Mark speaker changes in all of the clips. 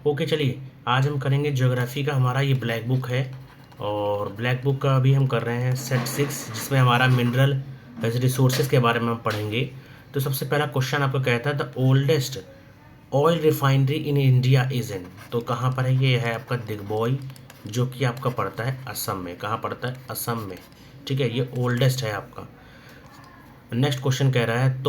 Speaker 1: Okay चलिए, आज हम करेंगे ज्योग्राफी का। हमारा ये ब्लैक बुक है और ब्लैक बुक का अभी हम कर रहे हैं सेट 6, जिसमें हमारा मिनरल रिसोर्सेज के बारे में हम पढ़ेंगे। तो सबसे पहला क्वेश्चन आपको कहता है the oldest oil refinery in India is in. तो कहाँ पर है? ये है आपका दिग्बोई, जो कि आपका पड़ता है असम में। कहाँ पड़ता है? असम में। ठीक है, ये ओल्डेस्ट है आपका। नेक्स्ट क्वेश्चन कह रहा है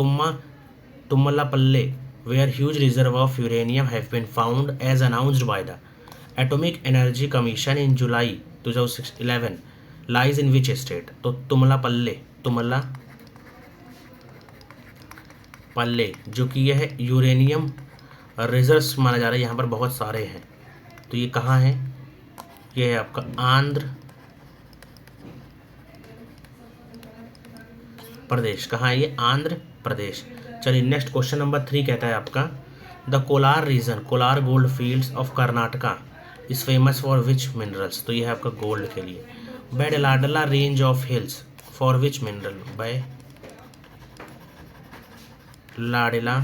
Speaker 1: तुम्मलापल्ले where huge reserve of uranium have been found as announced by the Atomic Energy Commission in July 2011 lies in which state? तो तुमला पल्ले जो कि यह है यूरेनियम रिजर्व्स माना जा रहा है, यहाँ पर बहुत सारे हैं। तो ये कहाँ है? ये है आपका आंध्र प्रदेश। कहाँ है ये? आंध्र प्रदेश। चलिए नेक्स्ट क्वेश्चन नंबर 3 कहता है आपका the Kolar region, Kolar gold fields of Karnataka is famous for which minerals. तो ये है आपका गोल्ड के लिए। बाय लाडला range of hills for which mineral? Bailadila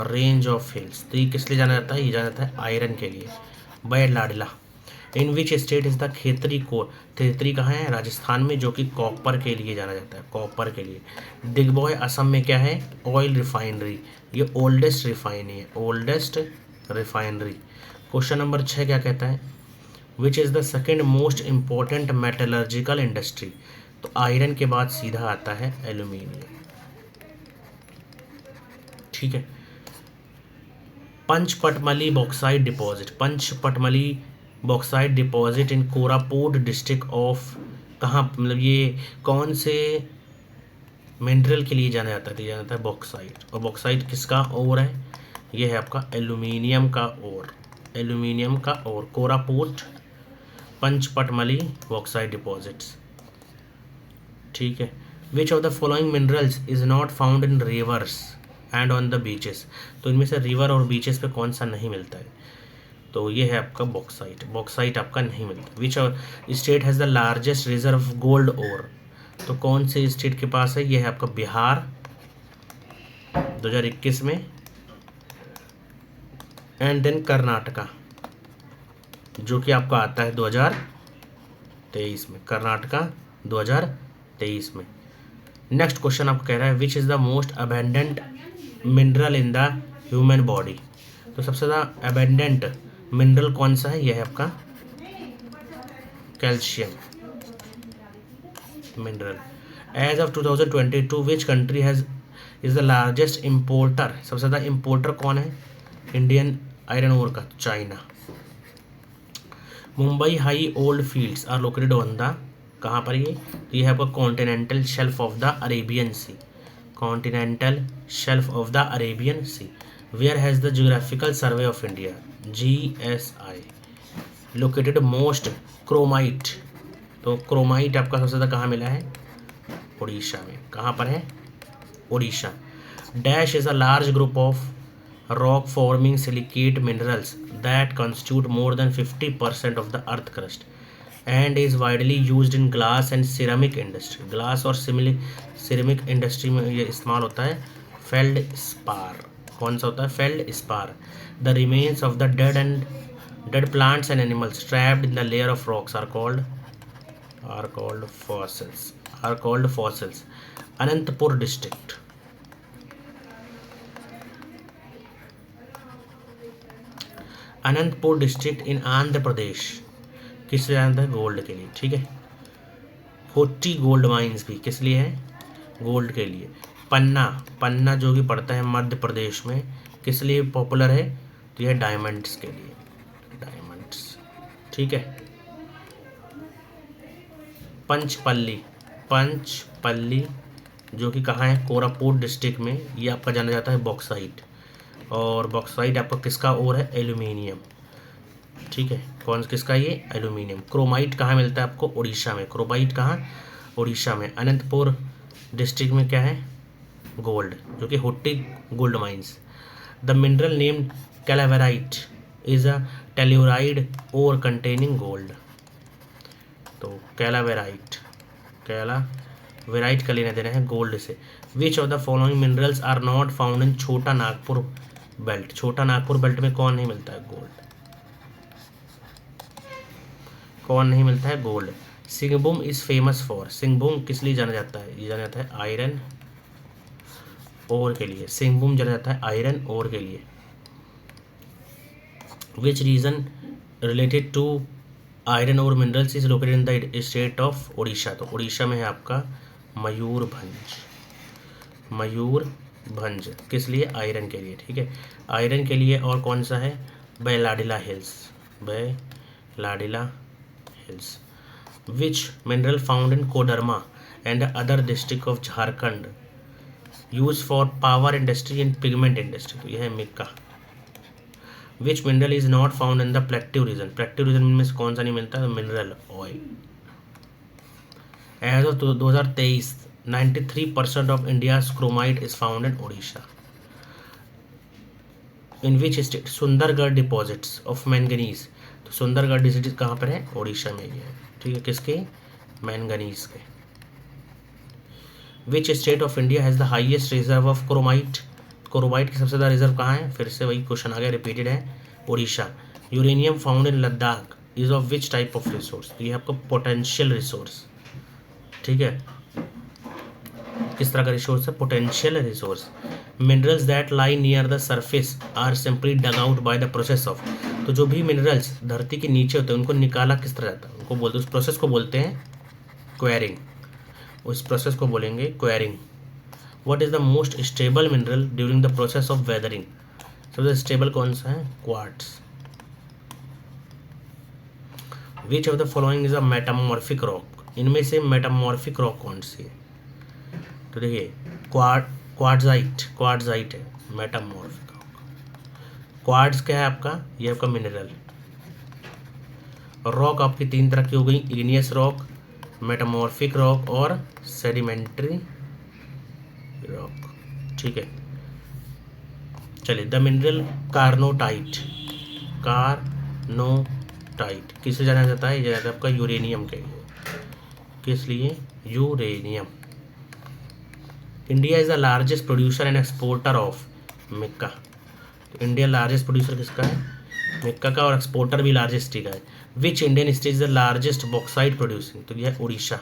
Speaker 1: range of hills. तो ये किस लिए जाना जाता है? ये जाना जाता है आयरन के लिए। बाय लाडला। In which state is the Khetri को? खेतरी कहाँ है? राजस्थान में, जो कि कॉपर के लिए जाना जाता है, कॉपर के लिए। दिग्बोय असम में क्या है? Oil refinery. ये ओल्डेस्ट रिफाइनरी है, ओल्डेस्ट रिफाइनरी। क्वेश्चन नंबर 6 क्या कहता है? Which is the second most important metallurgical industry. तो आयरन के बाद सीधा आता है एल्यूमिनियम। ठीक है। Panchpatmali bauxite deposit, Panchpatmali bauxite deposit in Koraput district of, कहाँ, मतलब ये कौन से मिनरल के लिए जाना जाता है? तो जाना जाता है बॉक्साइट। और बॉक्साइट किसका ओर है? ये है आपका एल्यूमिनियम का ओर, एल्यूमिनियम का ore. Koraput Panchpatmali bauxite deposits. ठीक है। Which of the following minerals is not found in rivers and on the beaches. तो इनमें से रिवर और बीचेस पे कौन सा नहीं मिलता है? तो ये है आपका बॉक्साइट, बॉक्साइट आपका नहीं मिलता। Which state has the largest reserve gold ore. तो कौन से स्टेट के पास है? ये है आपका बिहार 2021 में, एंड देन कर्नाटका, जो कि आपका आता है 2023 में, कर्नाटका 2023 में। नेक्स्ट क्वेश्चन आपको कह रहा है which is the most abundant mineral in the human body. तो सबसे ज़्यादा अबेंडेंट मिनरल कौन सा है? यह है आपका calcium mineral. As of 2022 which country has is the largest importer. सबसे ज़्यादा इम्पोर्टर कौन है इंडियन आयरन ओर का? China. Mumbai high oil fields are located on the, कहाँ पर ये? तो ये है आपका continental shelf of the Arabian sea, continental shelf of the Arabian sea. Where has the geological survey of India GSI located most chromite. तो chromite आपका सबसे ज़्यादा कहाँ मिला है? उड़ीसा में। कहाँ पर है? Orissa. Dash is a large group of rock forming silicate minerals that constitute more than 50% of the earth crust and is widely used in glass and ceramic industry। Glass और सिरेमिक इंडस्ट्री में ये इस्तेमाल होता है। फेल्ड स्पार, कौन सा होता है? Feldspar. The remains of the dead plants and animals trapped in the layer of rocks are called fossils. Anantapur district, Anantapur district in Andhra Pradesh किस लिए जानता है? गोल्ड के लिए। ठीक है। 40 गोल्ड माइंस भी किस लिए है? गोल्ड के लिए। पन्ना जो कि पड़ता है मध्य प्रदेश में, किस लिए पॉपुलर है? तो यह डायमंड्स के लिए, डायमंड्स। ठीक है। पंचपल्ली जो कि कहाँ है? कोरापुट डिस्ट्रिक्ट में। ये आपका जाना जाता है बॉक्साइट, और बॉक्साइट आपका किसका ओर है? एल्यूमिनियम। ठीक है। कौन किसका? ये एल्यूमिनियम। क्रोमाइट कहाँ मिलता है आपको? उड़ीसा में। क्रोमाइट कहाँ? उड़ीसा में। अनंतपुर डिस्ट्रिक्ट में क्या है? गोल्ड, जो कि Hutti gold mines. The mineral name calaverite is a telluride ore containing gold. तो कैलावेराइट का लेना देना है गोल्ड से। Which of the following minerals are not found in Chota Nagpur belt, छोटा नागपुर बेल्ट में कौन नहीं मिलता है? गोल्ड। कौन नहीं मिलता है? Gold. Singhbhum is famous for, Singhbhum किस लिए जाना जाता है? ये जाना जाता है आयरन ओर के लिए। सिंहभूम जाना जाता है आयरन ओर के लिए। Which region related to iron ore minerals is located in the state of Orissa? तो उड़ीसा में है आपका मयूरभंज। मयूरभंज किस लिए? आयरन के लिए, ठीक है, आयरन के लिए। और कौन सा है? Bailadila hills, Bailadila hills. Which mineral found in Koderma and other district of Jharkhand use for power industry and pigment industry? तो यह है mica. Which mineral is not found in the प्लेक्टिव रीजन? प्लेक्टिव रीजन में से कौन सा नहीं मिलता? Mineral oil. As of 2023 93% of India's chromite is found in Odisha. In which state? Sundargarh deposits of manganese. तो सुंदरगढ़ डिपॉजिट कहाँ पर है? ओडिशा में ही है, ठीक है, किसके? मैंगनीज के। Which state of India has the highest reserve of chromite? Chromite की सबसे ज़्यादा रिजर्व कहाँ है? फिर से वही क्वेश्चन आ गया, रिपीटेड है, Orissa. Uranium found in Ladakh is of which type of resource? तो ये आपका पोटेंशियल रिसोर्स, ठीक है, किस तरह का रिसोर्स है? Potential resource. Minerals that lie near the surface are simply dug out by the process of. तो जो भी मिनरल्स धरती के नीचे होते हैं उनको निकाला किस तरह जाता है? उनको बोलते, उस प्रोसेस को बोलते हैं क्वेरिंग। उस प्रोसेस को बोलेंगे quarrying. What is the most stable mineral during the process of weathering? सबसे स्टेबल कौन सा है? Quartz. Which of the following is a metamorphic rock? इनमें से मेटामॉर्फिक रॉक कौन सी है? तो देखिए क्वार्ट्जाइट, क्वार्ट्जाइट है मेटामॉर्फिक रॉक। क्वार्ट्ज क्या है आपका? ये आपका मिनरल। रॉक आपकी तीन तरह की हो गई, इग्नियस रॉक, मेटामॉर्फिक रॉक और सेडिमेंट्री रॉक, ठीक है। चलिए, द मिनरल कार्नोटाइट, कार्नोटाइट किसे जाना जाता है? ये जाता है आपका यूरेनियम के लिए। किस लिए? Uranium. India is the largest producer and exporter of mica. तो इंडिया लार्जेस्ट प्रोड्यूसर किसका है? मिक्का का, और एक्सपोर्टर भी लार्जेस्ट का है। Which Indian state is the largest bauxite producing? तो यह है Odisha.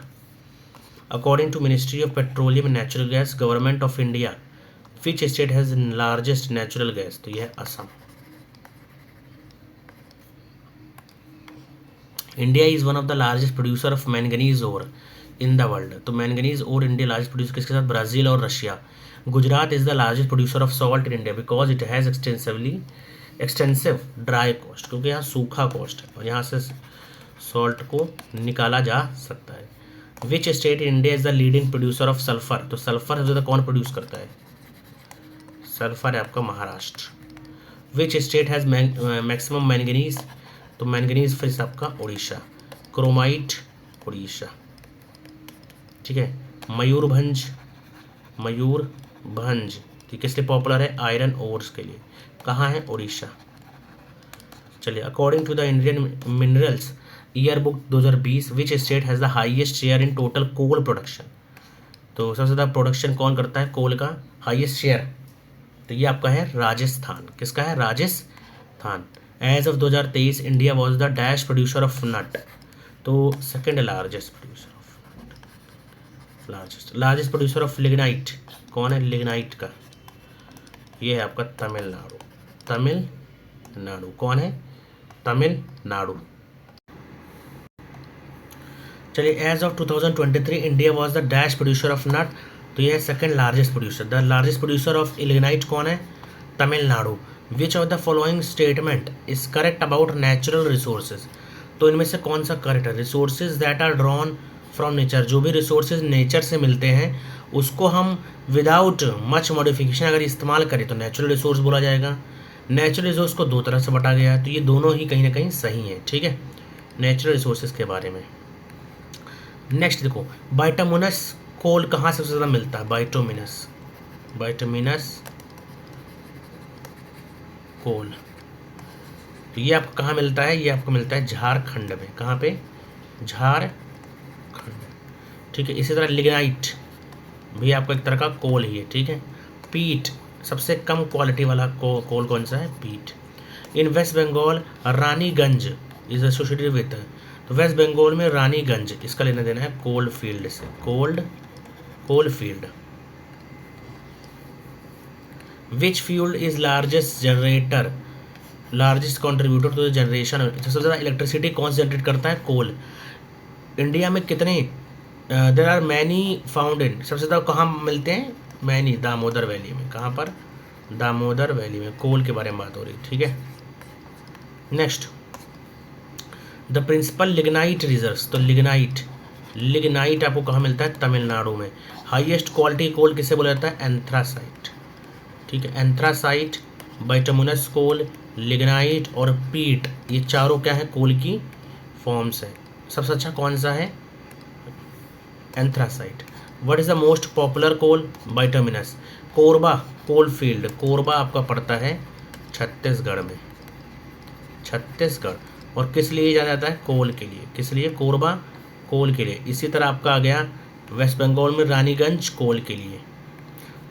Speaker 1: According to ministry of petroleum and natural gas government of India which state has largest natural gas? तो यह है Assam. India is one of the largest producer of manganese ore in the world. तो manganese और India largest producer किसके साथ? Brazil और Russia. Gujarat is the largest producer of salt in India because it has extensive dry cost, क्योंकि यहाँ सूखा cost है और यहाँ से सॉल्ट को निकाला जा सकता है। Which state in India is the leading producer of sulphur? तो सल्फर सबसे ज़्यादा कौन प्रोड्यूस करता है? सल्फर है आपका महाराष्ट्र। विच स्टेट हैज़ मैक्सिमम मैंगनीज? तो मैंगनीज फिर से आपका उड़ीसा। क्रोमाइट उड़ीसा, ठीक है। मयूरभंज, मयूरभंज किस लिए पॉपुलर है? आयरन ओर्स के लिए। कहाँ है? उड़ीसा। चलिए, according to the Indian minerals year book 2020 which state has the highest share in total coal production? तो सबसे ज़्यादा प्रोडक्शन कौन करता है कोल का? हाईएस्ट शेयर, तो ये आपका है राजस्थान। किसका है? Rajasthan. As of 2023 India was the dash producer of nut, तो second largest producer of largest producer of lignite कौन है? लिग्नाइट का ये है आपका तमिलनाडु। तमिलनाडु कौन है? तमिलनाडु। चलिए, as of 2023 India was the dash producer of nut, तो ये है second largest producer. The largest producer of lignite कौन है? Tamil Nadu. Which of the following statement is correct about natural resources? तो इनमें से कौन सा करेक्ट है? Resources that are drawn from nature, जो भी रिसोर्सेज नेचर से मिलते हैं उसको हम विदाउट मच मॉडिफिकेशन अगर इस्तेमाल करें तो नेचुरल रिसोर्स बोला जाएगा। नेचुरल रिसोर्स को दो तरह से बटा गया है, तो ये दोनों ही कहीं ना कहीं सही है, ठीक है, नेचुरल रिसोर्सेज के बारे में। नेक्स्ट देखो, बाइटुमिनस कोल कहाँ से सबसे ज़्यादा मिलता है? बाइटुमिनस कोल, तो ये आपको कहाँ मिलता है? ये आपको मिलता है झारखंड में। कहाँ पे? झारखंड, ठीक है। इसी तरह लिग्नाइट भी आपको एक तरह का कोल ही है, ठीक है। पीट सबसे कम क्वालिटी वाला कोल कौन सा है? Peat. In West Bengal Raniganj is associated with, तो वेस्ट बंगाल में रानीगंज इसका लेना देना है कोल्ड फील्ड से, coal field. Which fuel is largest generator, largest contributor to the generation, सबसे ज़्यादा इलेक्ट्रिसिटी कौन से जनरेट करता है? कोल। इंडिया में कितने, there are many found in, सबसे ज़्यादा कहाँ मिलते हैं? मैनी, दामोदर वैली में। कहाँ पर? दामोदर वैली में। कोल के बारे में बात हो रही, ठीक है। Next, the principal lignite reserves, तो लिग्नाइट आपको कहाँ मिलता है? तमिलनाडु में। हाईएस्ट क्वालिटी कोल किसे बोला जाता है? एंथ्रासाइट, ठीक है। एंथ्रासाइट, बाइटमुनस कोल, लिग्नाइट और पीट, ये चारों क्या है? कोल की फॉर्म्स है। सबसे अच्छा कौन सा है? Anthracite. What is the most popular coal? Bituminous. Korba coal field, Korba आपका पड़ता है छत्तीसगढ़ में, छत्तीसगढ़। और किस लिए जाना जाता है? कोल के लिए। किस लिए? कोरबा कोल के लिए। इसी तरह आपका आ गया वेस्ट बंगाल में रानीगंज कोल के लिए।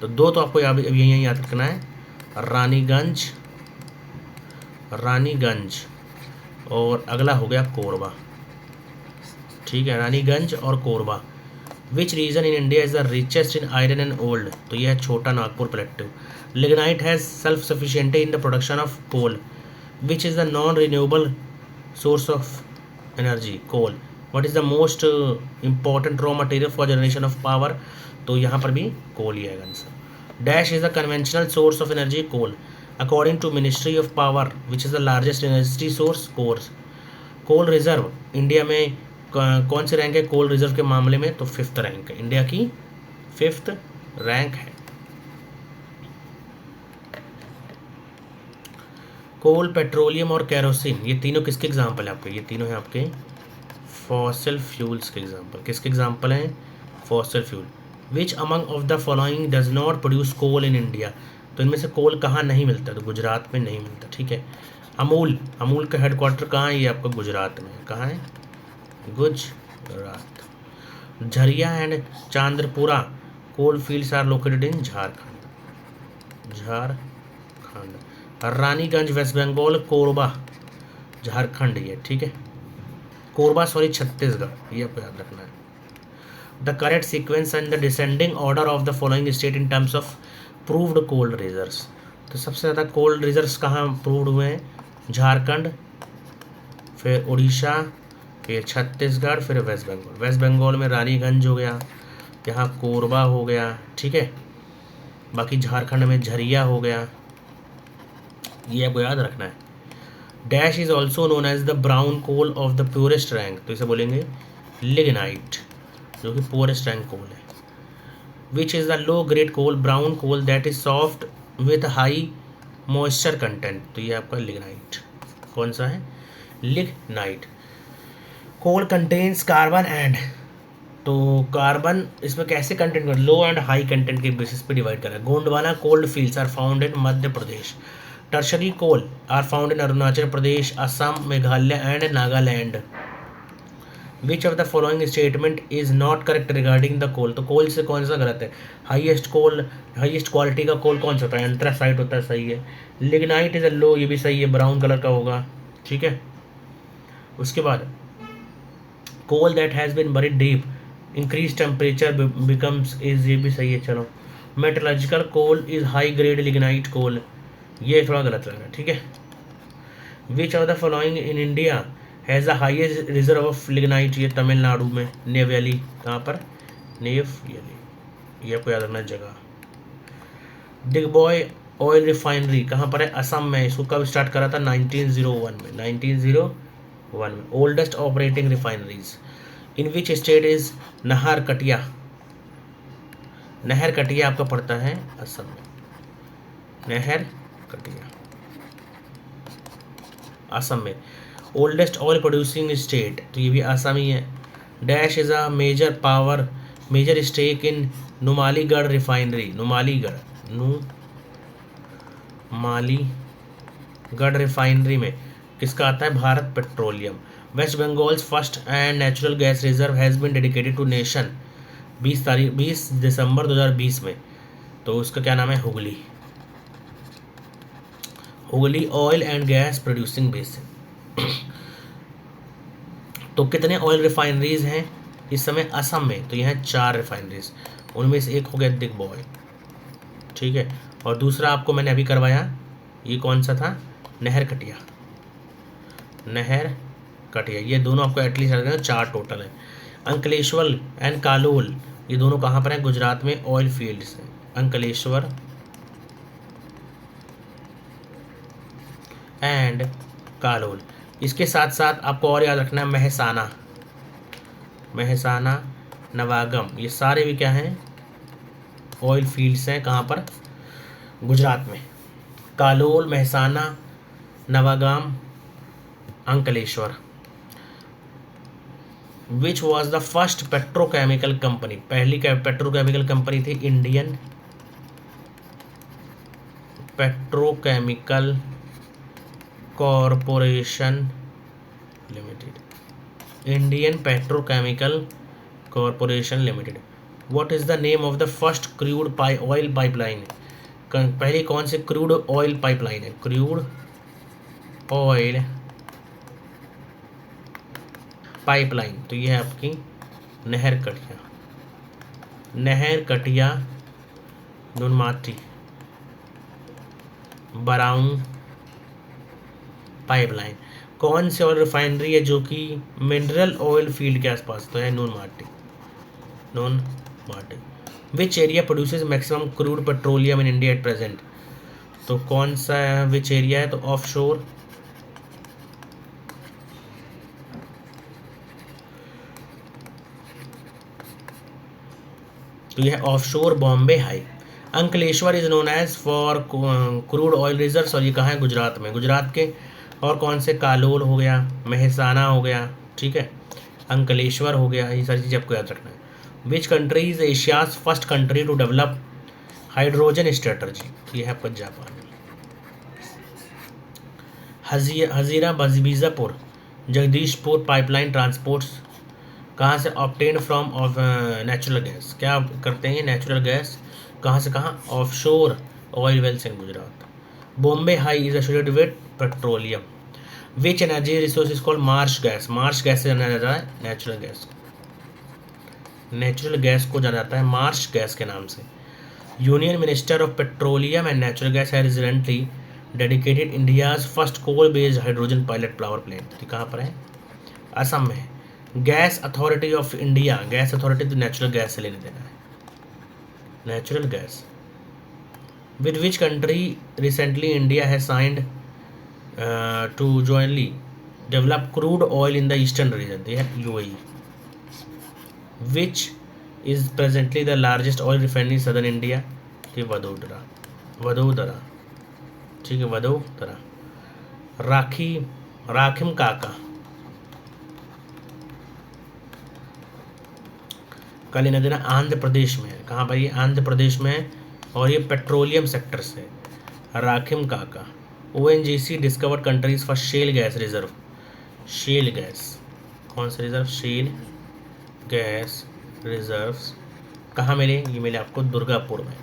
Speaker 1: तो दो तो आपको यही याद रखना है, रानीगंज और अगला हो गया कोरबा, ठीक है। रानीगंज और Korba. Which region in India is the richest in iron and old, तो यह है Chota Nagpur plateau. Lignite has self sufficiency in the production of coal, which is the non renewable source of energy? Coal. What is the most important raw material for generation of power, तो यहाँ पर भी coal ही आएगा answer. Dash is the conventional source of energy? Coal. According to ministry of power which is the largest energy source? Coal reserve India में कौन से rank है कोल रिजर्व के मामले में? तो 5th रैंक है, इंडिया की 5th रैंक है। कोल, पेट्रोलियम और कैरोसिन, ये तीनों किसके एग्जाम्पल है आपके? ये तीनों हैं आपके फॉसिल फ्यूल्स के एग्जाम्पल। किसके एग्जाम्पल हैं? Fossil fuel. Which among of the following does not produce coal in India, तो इनमें से कोल कहाँ नहीं मिलता? तो गुजरात में नहीं मिलता, ठीक है। अमूल का हेडक्वार्टर कहाँ है? ये आपका गुजरात में। कहाँ है? Gujarat. Jharia and Chandrapura coal fields are located in Jharkhand. Raniganj West Bengal, Korba Jharkhand, ये ठीक है। कोरबा सॉरी छत्तीसगढ़, ये आपको याद रखना है। The correct sequence and the descending order of the following state in terms of proved cold reserves, तो सबसे ज़्यादा कोल्ड रिजर्व्स कहाँ प्रूव्ड हुए हैं? झारखंड, फिर उड़ीसा, फिर छत्तीसगढ़, फिर वेस्ट बंगाल। वेस्ट बंगाल में रानीगंज हो गया, यहाँ कोरबा हो गया, ठीक है। बाकी झारखंड में झरिया हो गया, ये आपको याद रखना है। Dash is also known as the brown coal of the purest rank, तो इसे बोलेंगे लिग्नाइट, जो कि प्योरेस्ट रैंक कोल है। Which is the low grade coal? Brown coal that is soft with high moisture content, तो ये आपका lignite. कौन सा है? Lignite. Coal contains carbon and, तो कार्बन इसमें कैसे कंटेंट कर? लो एंड हाई कंटेंट के बेसिस पे डिवाइड करा है। Gondwana coal fields are found in Madhya Pradesh. Tertiary coal are found in Arunachal Pradesh, Assam, Meghalaya and Nagaland. Which of the following statement is not correct regarding the coal, तो coal से कौन सा गलत है? हाईएस्ट क्वालिटी का कोल कौन सा होता है? एंथ्रासाइट होता है, सही है। लिग्नाइट इज अ लो, ये भी सही है, ब्राउन कलर का होगा, ठीक है। उसके बाद coal that has been buried deep, increase temperature becomes, is, ये भी सही है, चलो। Metallurgical coal is high grade lignite coal, ये थोड़ा गलत लग रहा है, ठीक है। Which of the following in India has the highest reserve of lignite, ये तमिलनाडु में, नेवैली। कहाँ पर? नेवैली, ये आपको याद रखना जगह। दिग्बॉय ऑयल रिफाइनरी कहाँ पर है? असम में। इसको कब स्टार्ट करा था? 1901 में, 1901 में। Oldest operating refineries in which state is नहर कटिया, नहर कटिया आपका पड़ता है असम में, नहर कटिया असम में। ओल्डेस्ट ऑयल प्रोड्यूसिंग स्टेट, तो ये भी असम ही है। Dash is a major stake in Numaligarh refinery, Numaligarh refinery में किसका आता है? Bharat petroleum. West Bengal's first and natural gas reserve has been dedicated to nation, 20 दिसंबर 2020 में, तो उसका क्या नाम है? Hooghly, Hooghly oil and gas producing basin. तो कितने ऑयल रिफाइनरीज हैं इस समय असम में? तो यह हैं 4 रिफाइनरीज, उनमें से एक हो गया दिग्बॉय, ठीक है। और दूसरा आपको मैंने अभी करवाया, ये कौन सा था? नहर कटिया, नहर कटिया। ये दोनों आपको एटलीस्ट 4 टोटल है। अंकलेश्वर एंड कालोल, ये दोनों कहाँ पर हैं? गुजरात में ऑयल फील्ड्स हैं, अंकलेश्वर एंड कालोल। इसके साथ साथ आपको और याद रखना है महसाना, महसाना, नवागम, ये सारे भी क्या हैं? ऑयल फील्ड्स हैं। कहाँ पर? गुजरात में। Kalol, Mehsana, Navagam, Ankleshwar. Which was the first petrochemical company? पहली पेट्रोकेमिकल कंपनी थी Indian petrochemical corporation limited, Indian petrochemical corporation limited. What is the name of the first crude oil pipeline? पहली कौन सी क्रूड ऑयल पाइपलाइन है? Crude oil pipeline, तो ये है आपकी नहर कटिया, नहर कटिया, नुनमाटी, बराऊं पाइपलाइन। कौन सी ऑयल रिफाइनरी है जो कि मिनरल ऑयल फील्ड के आसपास? तो है Noonmati, Noonmati. Which area produces maximum crude petroleum in India at present? तो कौन सा विच एरिया है? तो ऑफशोर, तो यह offshore Bombay high. Ankleshwar is known as for crude oil reserves, और ये कहाँ है? गुजरात में, गुजरात के। और कौन से? कालोल हो गया, महसाना हो गया, ठीक है, अंकलेश्वर हो गया, ये सारी चीज़ें आपको याद रखना है। Which country is Asia's first country to develop hydrogen strategy? ये है आपका Japan. Hazira Bijapur Jagdishpur pipeline transports कहाँ से? Obtain from of natural gas. क्या करते हैं? नेचुरल गैस कहाँ से कहाँ? Offshore oil wells in Gujarat. Bombay high is associated with petroleum. Which energy resource is called marsh gas? Marsh gas से जाना जाता है नेचुरल गैस, नेचुरल गैस को जाना जाता है मार्श गैस के नाम से। Union minister of petroleum and natural gas has recently dedicated India's first coal based hydrogen pilot power plant. कहाँ पर है? असम में है। Gas authority of India, gas authority तो नेचुरल गैस से लेने देना है, natural gas. With which country recently India has signed to jointly develop crude oil in the eastern region? ये है UAE. Which is presently the largest oil refinery southern India? Vadodara, Vadodara, ठीक है, वडोदरा। राखिम काका, काली नदी ना आंध्र प्रदेश में है। कहाँ पर? ये आंध्र प्रदेश में है, और ये पेट्रोलियम सेक्टर से। राखिम काका। ONGC discovered countries for shell gas reserve. Shell gas, कौन सा रिजर्व? शेल गैस रिजर्व्स कहाँ मिले? ये मिले आपको दुर्गापुर में,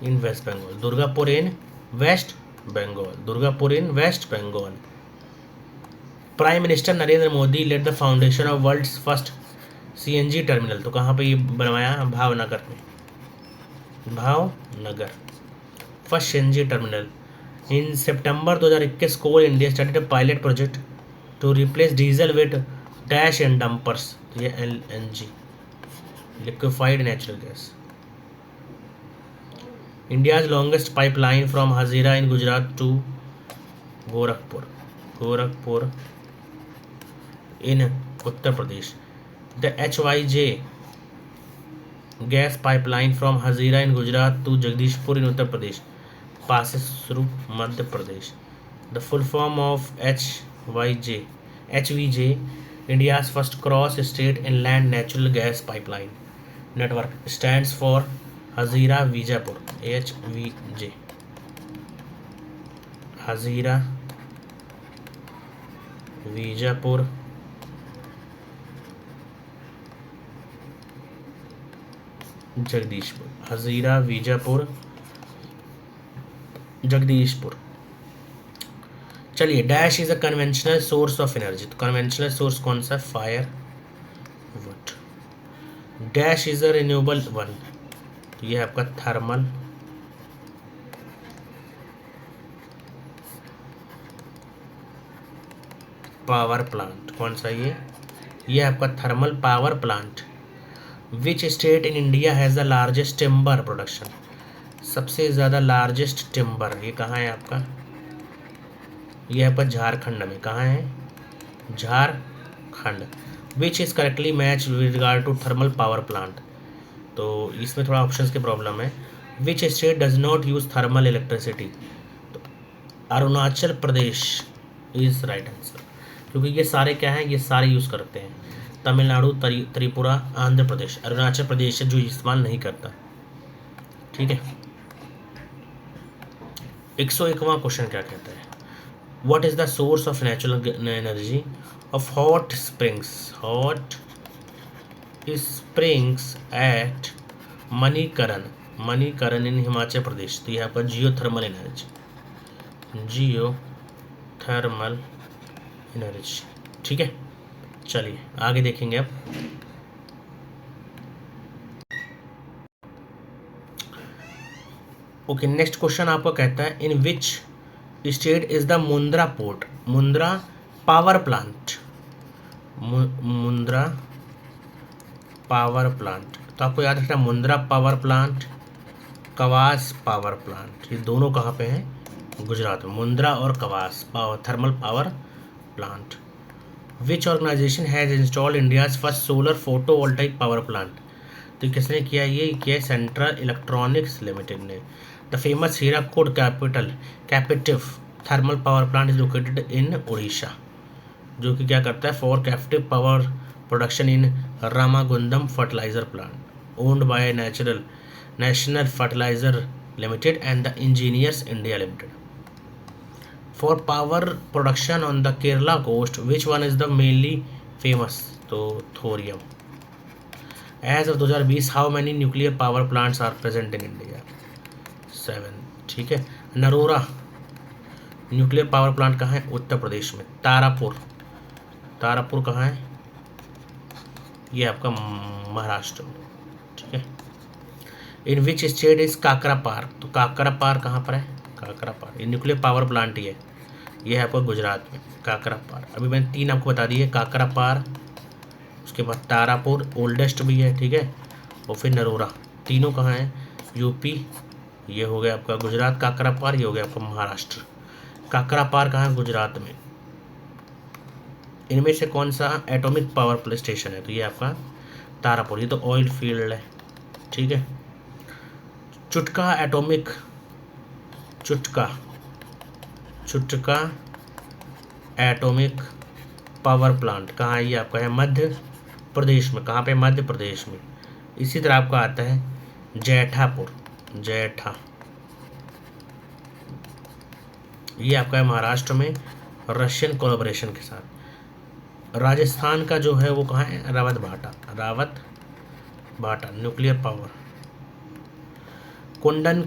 Speaker 1: in West Bengal. Durgapur in West Bengal, Durgapur in West Bengal. Prime minister Narendra Modi led the foundation of world's first CNG terminal. तो कहाँ पे ये बनवाया? भावनगर में, Bhavnagar, first CNG terminal. In September 2021 coal India started a pilot project to replace diesel with dash and dumpers. ये LNG, liquefied natural gas. India's longest pipeline from Hazira in Gujarat to Gorakhpur, Gorakhpur in Uttar Pradesh. The HYJ gas pipeline from Hazira in Gujarat to Jagdishpur in Uttar Pradesh passes through Madhya Pradesh. The full form of HVJ, India's first cross-state inland natural gas pipeline network, stands for Hazira Vijapur. HVJ, Hazira Vijapur Jagdishpur, Hazira Bijapur Jagdishpur. चलिए, dash is a conventional source of energy, तो conventional source कौन सा? Firewood. Dash is a renewable one, तो ये है आपका thermal power plant. कौन सा? ये आपका thermal power plant. Which state in India has the largest timber production, सबसे ज़्यादा लार्जेस्ट टिम्बर, ये कहाँ है आपका? ये आपका झारखंड में। कहाँ है? Jharkhand. Which is correctly match with regard to thermal power plant, तो इसमें थोड़ा ऑप्शंस की प्रॉब्लम है। Which state does not use thermal electricity, तो Arunachal Pradesh is right answer, क्योंकि ये सारे क्या हैं? ये सारे यूज़ करते हैं। तमिलनाडु, त्रिपुरा, आंध्र प्रदेश, अरुणाचल प्रदेश है जो इस्तेमाल नहीं करता। ठीक है। 101वां क्वेश्चन क्या कहता है? What is the source of natural energy of hot springs at Manikaran in Himachal Pradesh, तो यह आपका जियोथर्मल एनर्जी, जियोथर्मल एनर्जी। ठीक है, चलिए आगे देखेंगे अब। ओके, नेक्स्ट क्वेश्चन आपको कहता है in which state is the Mundra port, Mundra power plant, Mundra power plant, तो आपको याद रखना Mundra power plant, Kawas power plant, ये दोनों कहाँ पे हैं? गुजरात में। मुंद्रा और Kawas thermal power plant. Which organization has installed India's first solar photovoltaic power plant, तो किसने किया? ये किया सेंट्रल इलेक्ट्रॉनिक्स लिमिटेड ने। The famous Hirakud captive thermal power plant is located in Orissa, जो कि क्या करता है? For captive power production in Ramagundam fertilizer plant owned by national fertilizer limited and the engineers India limited. For power production on the Kerala coast which one is the mainly famous, तो thorium. As of 2020 how many nuclear power plants are present in India? 7। ठीक है। Narora nuclear power plant कहाँ है? उत्तर प्रदेश में। तारापुर कहाँ है? ये आपका महाराष्ट्र में। ठीक है। In which state is Kakrapar, तो काकरापार कहाँ पर है? काकरापार, ये न्यूक्लियर पावर प्लांट ही है, ये है आपका गुजरात में, काकरापार। अभी मैंने 3 आपको बता दिए, काकरापार, उसके बाद तारापुर ओल्डेस्ट भी है, ठीक है, और फिर नरोरा, तीनों कहाँ हैं? यूपी, ये हो गया आपका गुजरात काकरापार, ये हो गया आपका महाराष्ट्र। काकरापार कहाँ है? गुजरात में। इनमें से कौन सा एटॉमिक पावर स्टेशन है? तो ये आपका तारापुर, ये तो ऑयल फील्ड है, ठीक है। चुटका एटॉमिक पावर प्लांट कहाँ है? ये आपका है मध्य प्रदेश में। कहाँ पे? मध्य प्रदेश में। इसी तरह आपका आता है जैठापुर, ये आपका है महाराष्ट्र में, रशियन कोलैबोरेशन के साथ। राजस्थान का जो है वो कहाँ है? रावत भाटा न्यूक्लियर पावर। कुंडन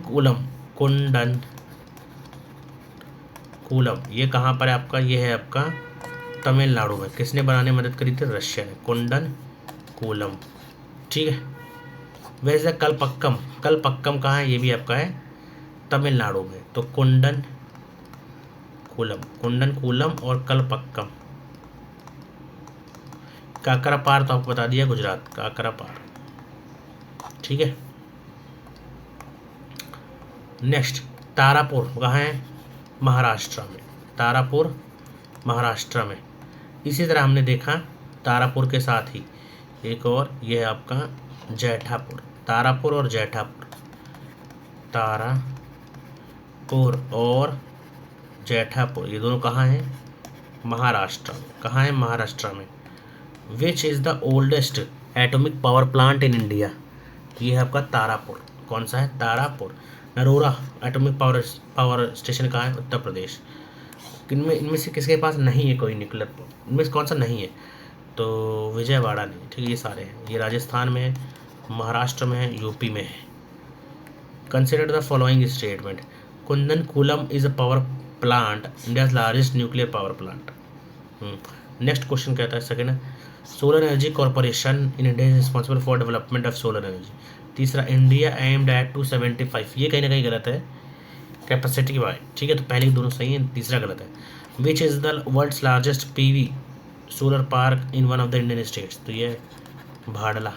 Speaker 1: कूलम, ये कहाँ पर है आपका? ये है आपका तमिलनाडु में। किसने बनाने में मदद करी थी? रशिया ने। कुंडन कूलम, ठीक है। वैसे कलपक्कम कहाँ है? ये भी आपका है तमिलनाडु में। तो कुंडन कूलम और कलपक्कम। काकरापार तो आपको बता दिया, गुजरात काकरापार, ठीक है। नेक्स्ट तारापुर कहाँ है? महाराष्ट्र में। तारापुर महाराष्ट्र में। इसी तरह हमने देखा तारापुर के साथ ही एक और, ये है आपका जैठापुर। तारापुर और जैठापुर, तारापुर और जैठापुर, ये दोनों कहाँ हैं? महाराष्ट्र में। कहाँ है? महाराष्ट्र में। विच is the oldest atomic power plant in India? ये है आपका तारापुर। कौन सा है? Tarapur. Narora atomic power station कहाँ है? उत्तर प्रदेश। इनमें से किसके पास नहीं है कोई न्यूक्लियर? इनमें से कौन सा नहीं है? तो विजयवाड़ा नहीं, ठीक है। ये सारे हैं, ये राजस्थान में है, महाराष्ट्र में है, यूपी में है। Consider the following statement, Kudankulam is a power plant, India's largest nuclear power plant. Next question कहता है second, solar energy corporation in India is responsible for development of solar energy. तीसरा, इंडिया एम्ड एट 275, ये कहीं ना कहीं गलत है, capacity Y. ठीक है, तो पहले दोनों सही है, तीसरा गलत है. Which is the world's largest PV solar park in one of the Indian states. तो ये Bhadla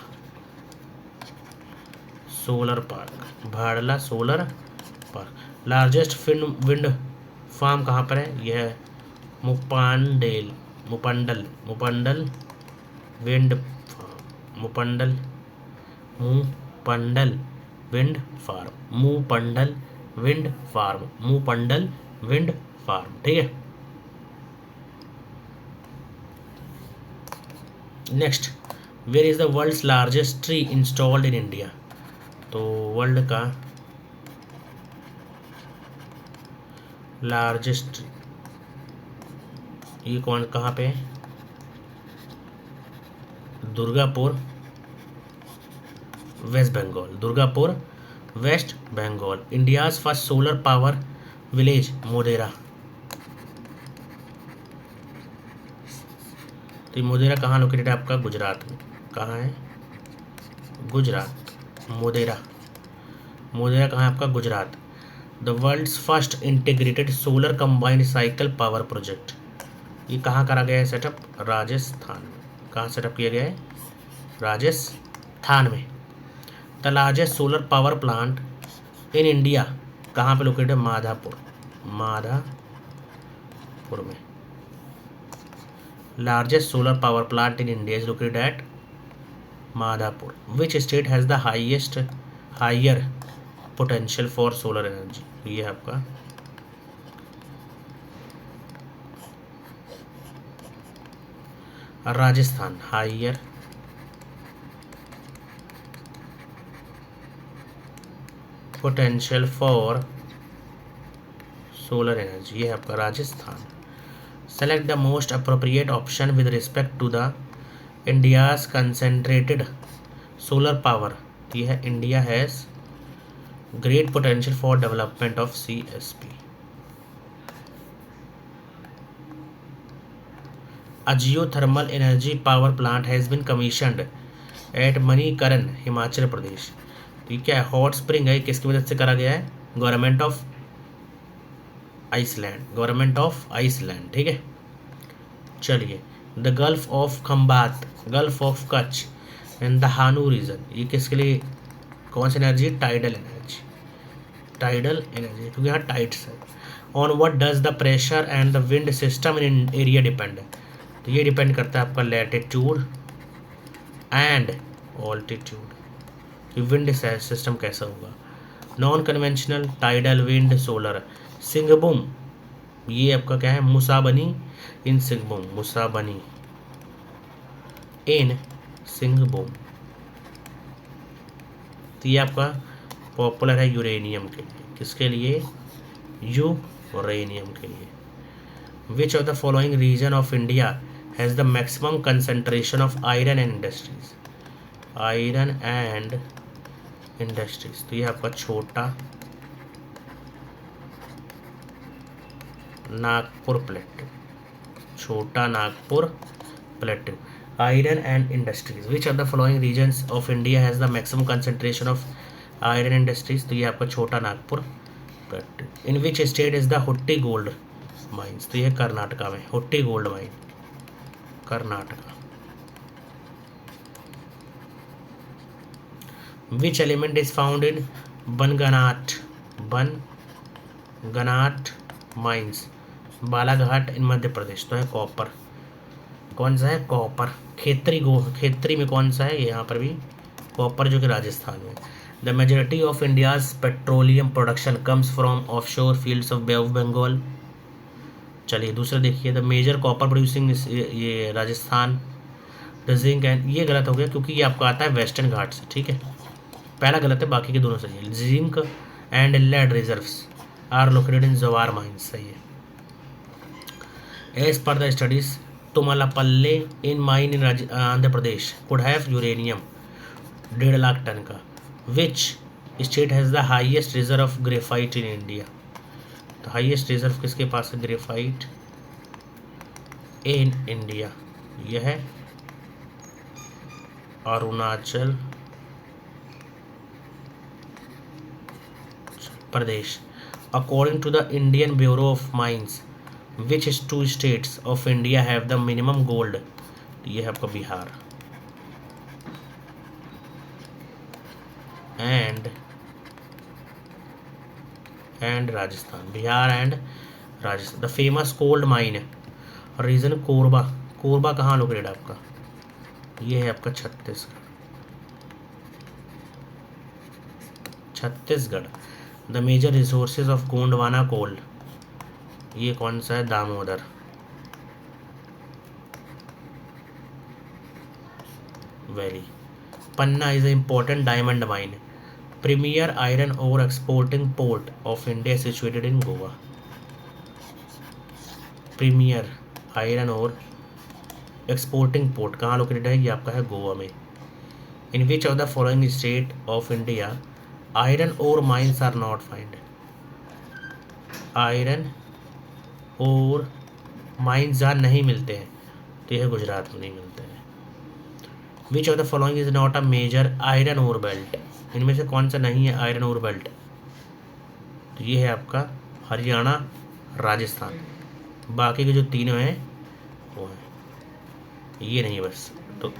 Speaker 1: solar park, Bhadla solar park. Largest wind farm कहाँ पर है? यह है Muppandal wind farm, Muppandal wind farm. ठीक है. Next, where is the world's largest tree installed in India. तो वर्ल्ड का लार्जेस्ट, ये कौन कहाँ पे है? Durgapur West Bengal, Durgapur West Bengal. India's first solar power village Modhera. तो मोदेरा कहाँ लोकेटेड है आपका? गुजरात में. कहाँ है? गुजरात. मोदेरा कहाँ है आपका? Gujarat. The world's first integrated solar combined cycle power project, ये कहाँ करा गया है सेटअप? राजस्थान में. कहाँ सेटअप किया गया है? राजस्थान में. The largest solar power plant in India कहाँ पे लोकेटेड है? माधापुर में. Largest solar power plant in India is located at Madhapur. Which state has the higher potential for solar energy. ये है आपका Rajasthan. Higher potential for solar energy, ये है आपका Rajasthan. Select the most appropriate option with respect to the India's concentrated solar power. ये है India has great potential for development of CSP. A geothermal energy power plant has been commissioned at Manikaran, Himachal Pradesh. तो ये क्या है? Hot spring है. किसकी मदद से करा गया है? Government of Iceland. ठीक है. चलिए, the Gulf of Khambhat, Gulf of Kutch and the हानू रीजन, ये किसके लिए? कौन सी एनर्जी? टाइडल एनर्जी, क्योंकि यहाँ टाइड्स है. On what does the pressure and the wind system in area depend. तो ये डिपेंड करता है आपका लैटिट्यूड एंड ऑल्टीट्यूड, कि विंड सिस्टम कैसा होगा. Non conventional tidal wind solar. सिंगबूम, ये आपका क्या है? मुसाबनी इन सिंगबूम. तो ये आपका पॉपुलर है यूरेनियम के लिए. किसके लिए? यूरेनियम के लिए. Which of the following region of India has the maximum concentration of iron and industries. तो ये आपका Chota Nagpur plateau. Iron and industries. Which of the following regions of India has the maximum concentration of iron industries. तो ये आपका Chota Nagpur plateau. In which state is the Hutti gold mines. तो ये कर्नाटका में, Hutti gold mine, Karnataka. Which element is found in बनगनाट mines, Balaghat इन मध्य प्रदेश. तो है copper. कौन सा है? कॉपर. खेतरी में कौन सा है? यहाँ पर भी कॉपर, जो कि राजस्थान में. The majority of India's petroleum production comes from offshore fields of Bay of Bengal. चलिए दूसरा देखिए, द मेजर कॉपर प्रोड्यूसिंग, ये राजस्थान. द जिंक एंड, ये गलत हो गया क्योंकि ये आपका आता है वेस्टर्न घाट से. ठीक है, पहला गलत है, बाकी के दोनों सही है. Zinc and lead reserves are located in Zawar mines. सही है. As per the studies, Tummalapalle in mine in Andhra Pradesh could have uranium 1.5 lakh ton का. Which state has the highest reserve of graphite in India. तो हाईएस्ट रिजर्व किसके पास है graphite in India, यह है Arunachal Pradesh. According to the Indian Bureau of Mines which 2 states of India have the minimum gold, ये है आपका Bihar and Rajasthan, Bihar and Rajasthan. The famous gold mine region Korba, Korba कहाँ लोकेटेड है आपका, ये है आपका Chhattisgarh. The major resources of Gondwana coal, ये कौन सा है Damodar. Valley. Panna is a important diamond mine, premier iron ore exporting port of India situated in Goa. Premier iron ore exporting port कहाँ लोकेटेड है, ये आपका है गोवा में। In which of the following state of India iron ore mines are not find, iron ore mines जहाँ नहीं मिलते हैं तो यह गुजरात में नहीं मिलते हैं। Which of the following is not a major iron ore belt, इनमें से कौन सा नहीं है आयरन ओर बेल्ट, तो ये है आपका हरियाणा राजस्थान, बाकी के जो तीनों हैं वो हैं, ये नहीं बस। तो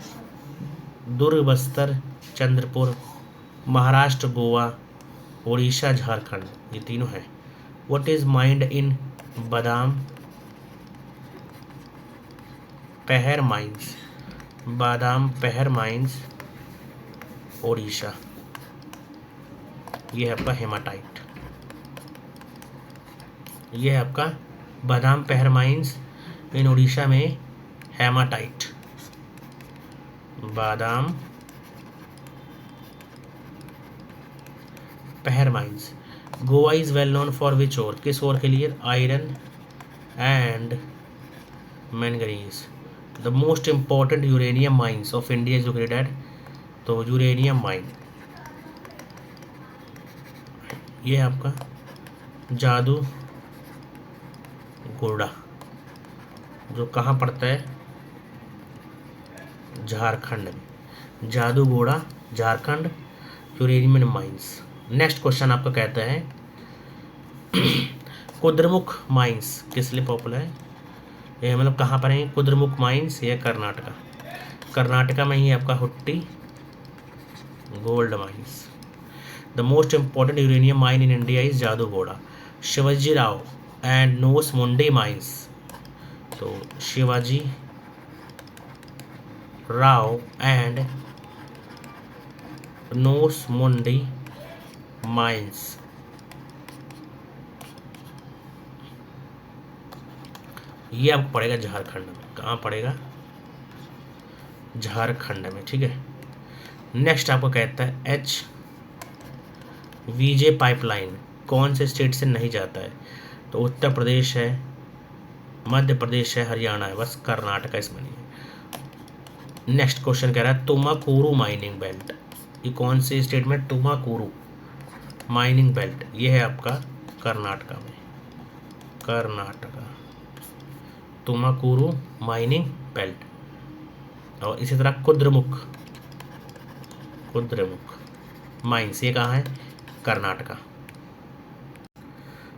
Speaker 1: दुर्ग बस्तर चंद्रपुर महाराष्ट्र गोवा उड़ीसा झारखंड, ये तीनों हैं। व्हाट इज माइंड इन बादाम पहर माइंस, बादाम पहर माइंस ओडिशा, ये है आपका हेमाटाइट, ये है आपका बादाम पहर माइंस इन ओडिशा में hematite, Badampahar mines. Goa is well known for which ore, किस ओर के लिए, iron and manganese. The most important uranium mines of India is located at, तो यूरेनियम माइन ये है आपका जादू गोड़ा, जो कहाँ पड़ता है, झारखंड में, Jaduguda Jharkhand, uranium mines. Next question आपका कहता है कुद्रमुख माइंस किस लिए पॉपुलर है, ये मतलब कहाँ पर है कुद्रमुख माइंस, ये कर्नाटका, कर्नाटका में ही आपका Hutti gold mines. The most important uranium mine in India is Jaduguda, Shivaji Rao and Noamundi mines, तो Shivaji Rao and Noamundi mines, ये आपको पड़ेगा झारखंड में, कहाँ पड़ेगा, झारखंड में, ठीक है। नेक्स्ट आपको कहता है एच वीजे पाइपलाइन कौन से स्टेट से नहीं जाता है, तो उत्तर प्रदेश है, मध्य प्रदेश है, हरियाणा है, बस कर्नाटका इसमें नहीं है। नेक्स्ट क्वेश्चन कह रहा है तुमाकुरू माइनिंग बेल्ट, ये कौन से स्टेट में, तुमाकुरू माइनिंग बेल्ट, ये है आपका कर्नाटका में, कर्नाटका तुमाकुरू माइनिंग बेल्ट। और इसी तरह कुद्रमुख माइंस, ये कहाँ है, कर्नाटका।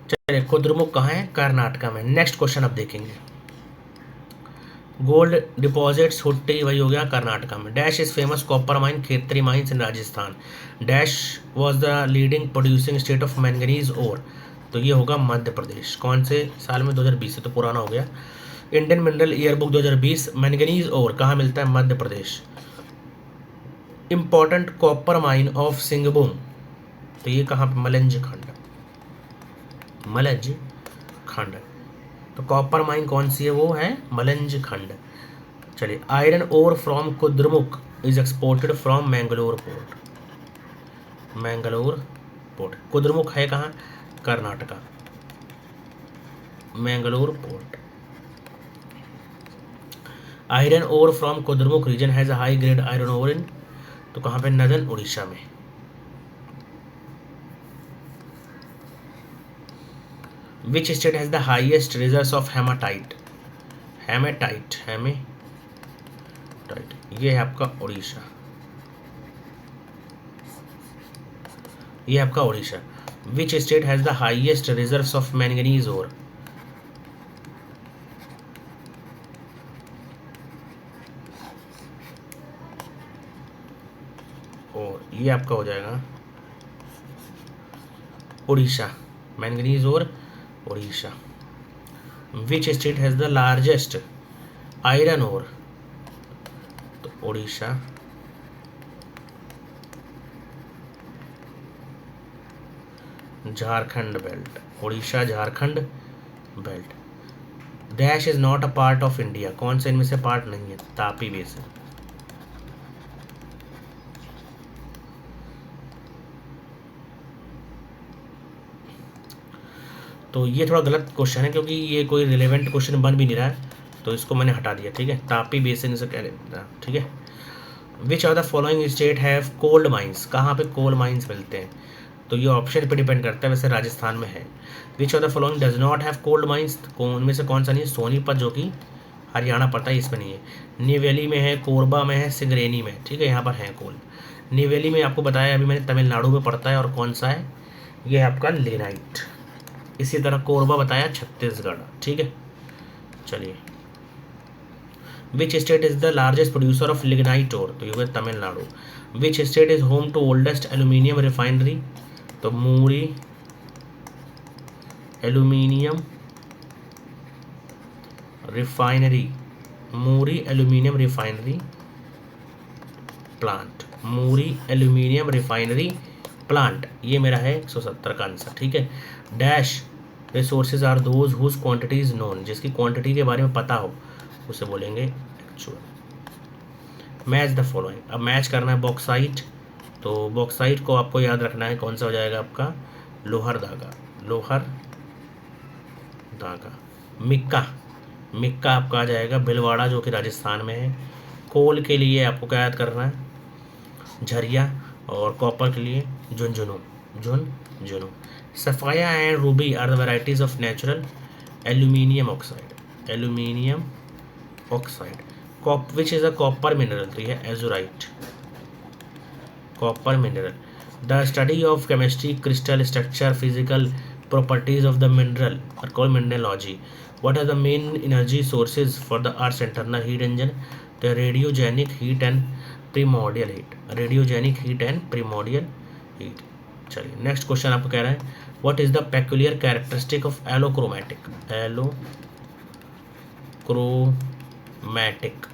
Speaker 1: चलिए कुद्रमुख कहाँ है, कर्नाटका में। नेक्स्ट क्वेश्चन अब देखेंगे, गोल्ड डिपॉजिट्स हुट्टी वही हो गया कर्नाटका में। Dash is famous copper mine Khetri mines in Rajasthan, dash was the leading producing state of manganese ore, तो ये होगा मध्य प्रदेश। कौन से साल में, 2020 से तो पुराना हो गया। Indian mineral yearbook 2020 manganese ore कहाँ मिलता है, Madhya Pradesh. Important copper mine of Singhbhum, तो ये कहाँ पे, मलंज खंड। तो कॉपर माइन कौन सी है, वो है मलंज खंड। चलिए iron ore from Kudremukh is exported from Mangalore port. Kudremukh है कहाँ, Karnataka, Mangalore port. Iron ore from Kudremukh region has a high grade iron ore in, तो कहाँ पे, नदन उड़ीसा में। Which state has the highest reserves of hematite, ये है आपका उड़ीसा, ये आपका Orissa. Which state has the highest reserves of manganese ore, और ये आपका हो जाएगा उड़ीसा, मैंगनीज और Orissa. Which state has the largest iron ore, तो Orissa. Jharkhand belt, Orissa Jharkhand belt. Dash is not a part of India, कौन सा इनमें से पार्ट नहीं है, तापी बेसिन। तो ये थोड़ा गलत क्वेश्चन है क्योंकि ये कोई रिलेवेंट क्वेश्चन बन भी नहीं रहा है, तो इसको मैंने हटा दिया, ठीक है। तापी बेसिन से कह रहे, ठीक है। Which of the following state have cold mines, कहाँ पे कोल्ड माइंस मिलते हैं, तो ये ऑप्शन पे डिपेंड करता है, वैसे राजस्थान में है। Which of the following does not have cold mines, उनमें से कौन सा नहीं है, सोनीपत जो कि हरियाणा पड़ता है, इसमें नहीं है। न्यूवेली में है, कोरबा में है, सिंगरेनी में, ठीक है, यहाँ पर है कोल। न्यूवेली में आपको बताया अभी मैंने, तमिलनाडु में पड़ता है, और कौन सा है, ये है आपका लेनाइट। इसी तरह कोरबा बताया छत्तीसगढ़, ठीक है। चलिए, which state is the largest producer of lignite ore, तो ये होगा Tamil Nadu. Which state is home to oldest aluminium refinery, तो Muri aluminium refinery, Muri aluminium refinery plant, Muri aluminium refinery plant, ये मेरा है 170 का आंसर, ठीक है। Dash resources are those whose quantity is known, जिसकी क्वांटिटी के बारे में पता हो उसे बोलेंगे एक्चुअल। मैच द फॉलोइंग, अब मैच करना है बॉक्साइट, तो बॉक्साइट को आपको याद रखना है, कौन सा हो जाएगा आपका, लोहर दागा, लोहर दागा। मिक्का, मिक्का आपका आ जाएगा भिलवाड़ा जो कि राजस्थान में है। कोल के लिए आपको क्या याद करना है, झरिया, और कॉपर के लिए Jhunjhunu, Jhunjhunu. Sapphire and ruby are the varieties of natural aluminium oxide, aluminium oxide. कॉप which is a copper mineral, तो यह azurite, copper mineral. The study of chemistry, crystal structure, physical properties of the mineral are called mineralogy. What are the main energy sources for the Earth's internal heat engine? The radiogenic heat and primordial heat, radiogenic heat and primordial heat। चलिए, next question आपको कह रहा है, what is the peculiar characteristic of allochromatic, allochromatic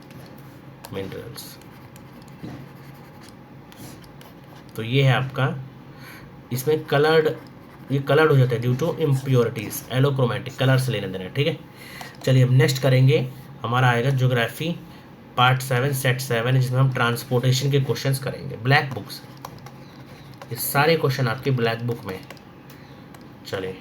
Speaker 1: minerals, तो ये है आपका, इसमें कलर्ड, ये कलर्ड हो जाता है ड्यू टू इम्प्योरिटीज, एलोक्रोमेटिक, कलर से लेने देना है, ठीक है। चलिए, अब नेक्स्ट करेंगे, हमारा आएगा ज्योग्राफी पार्ट 7 सेट 7, जिसमें हम ट्रांसपोर्टेशन के क्वेश्चंस करेंगे ब्लैक बुक से। ये सारे क्वेश्चन आपके ब्लैक बुक में। चलिए।